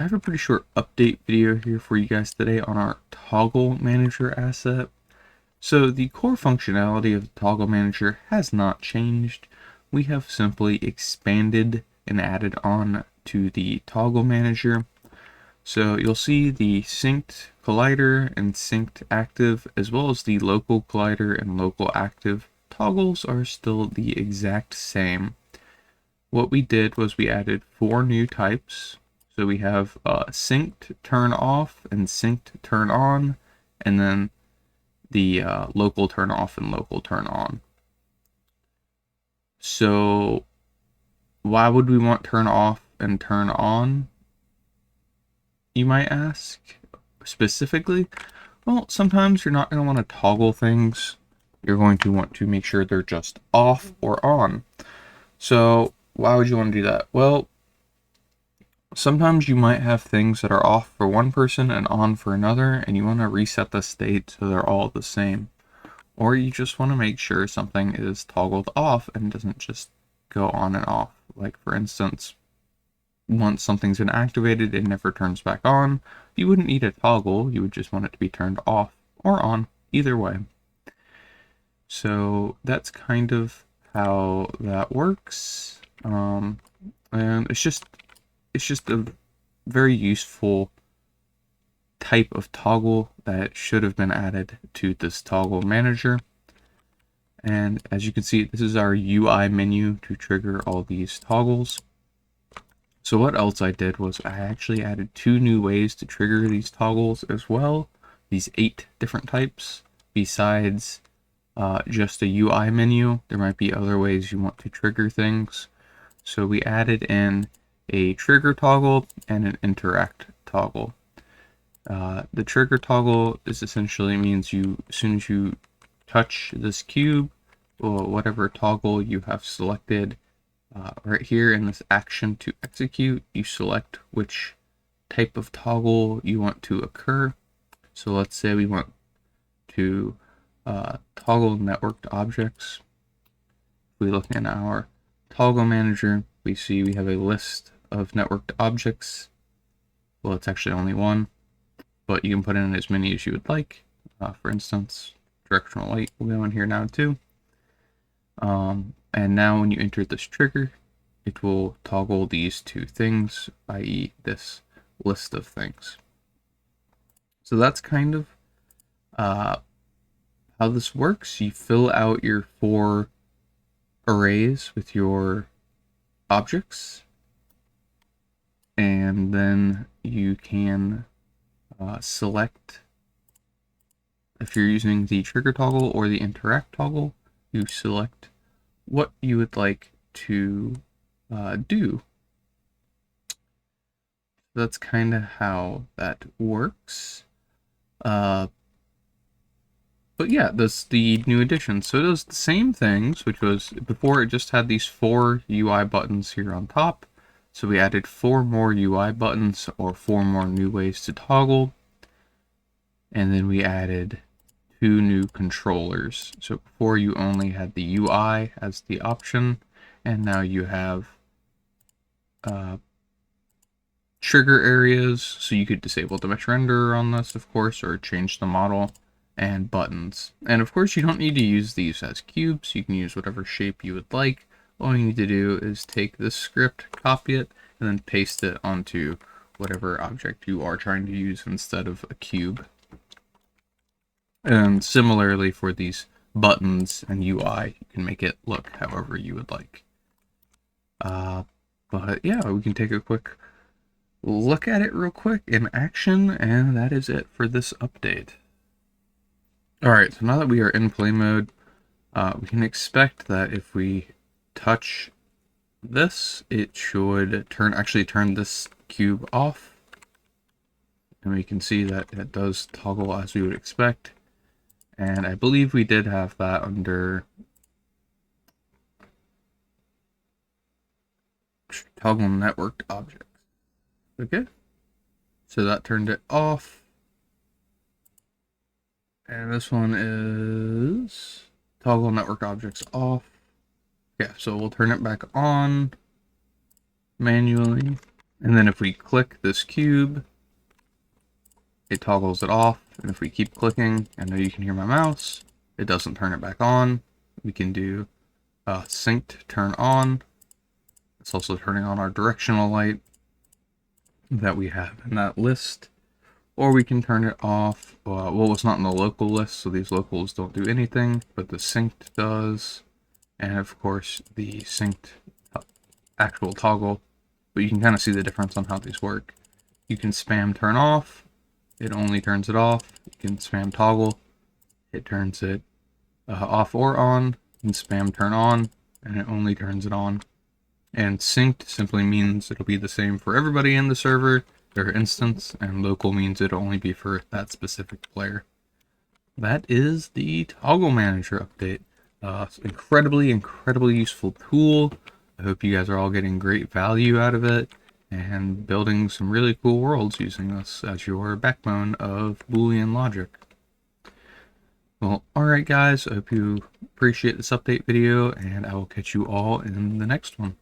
I have a pretty short update video here for you guys today on our toggle manager asset. So the core functionality of the toggle manager has not changed. We have simply expanded and added on to the toggle manager. So you'll see the synced collider and synced active, as well as the local collider and local active toggles are still the exact same. What we did was we added 4 new types. So we have synced turn off and synced turn on, and then the local turn off and local turn on. So why would we want turn off and turn on, you might ask, specifically? Well, sometimes you're not going to want to toggle things. You're going to want to make sure they're just off or on. So why would you want to do that? Well, sometimes you might have things that are off for one person and on for another, and you want to reset the state so they're all the same. Or you just want to make sure something is toggled off and doesn't just go on and off. Like, for instance, once something's been activated, it never turns back on. You wouldn't need a toggle, you would just want it to be turned off or on, either way. So that's kind of how that works. And it's just a very useful type of toggle that should have been added to this toggle manager. And as you can see, this is our UI menu to trigger all these toggles. So what else I did was I actually added 2 new ways to trigger these toggles as well. These 8 different types. Besides just a UI menu, there might be other ways you want to trigger things. So we added in a trigger toggle and an interact toggle. The trigger toggle is essentially means as soon as you touch this cube or whatever toggle you have selected right here in this action to execute, you select which type of toggle you want to occur. So let's say we want to toggle networked objects. If we look in our toggle manager, we see we have a list of networked objects. Well, it's actually only one, but you can put in as many as you would like. For instance, directional light will go in here now too. And now when you enter this trigger, it will toggle these 2 things, i.e. this list of things. So that's kind of how this works. You fill out your 4 arrays with your objects, and then you can select, if you're using the trigger toggle or the interact toggle, you select what you would like to do. That's kind of how that works. But yeah, that's the new addition. So it does the same things, which was before it just had these 4 UI buttons here on top. So we added 4 more UI buttons, or 4 more new ways to toggle. And then we added 2 new controllers. So before you only had the UI as the option, and now you have trigger areas, so you could disable the mesh renderer on this, of course, or change the model, and buttons. And of course, you don't need to use these as cubes. You can use whatever shape you would like. All you need to do is take this script, copy it, and then paste it onto whatever object you are trying to use instead of a cube. And similarly for these buttons and UI, you can make it look however you would like. But yeah, we can take a quick look at it real quick in action, and that is it for this update. Alright, so now that we are in play mode, we can expect that if we touch this, it should actually turn this cube off. And we can see that it does toggle as we would expect. And I believe we did have that under toggle networked objects. Okay, so that turned it off. And this one is toggle network objects off. Yeah, so we'll turn it back on manually. And then if we click this cube, it toggles it off. And if we keep clicking, I know you can hear my mouse, it doesn't turn it back on. We can do synced turn on. It's also turning on our directional light that we have in that list. Or we can turn it off. Well, it's not in the local list, so these locals don't do anything, but the synced does. And of course, the synced actual toggle. But you can kind of see the difference on how these work. You can spam turn off, it only turns it off. You can spam toggle, it turns it off or on. You can spam turn on, and it only turns it on. And synced simply means it'll be the same for everybody in the server or instance, and local means it'll only be for that specific player. That is the Toggle Manager update. Incredibly useful tool. I hope you guys are all getting great value out of it and building some really cool worlds using this as your backbone of Boolean logic. Well, alright guys, I hope you appreciate this update video, and I will catch you all in the next one.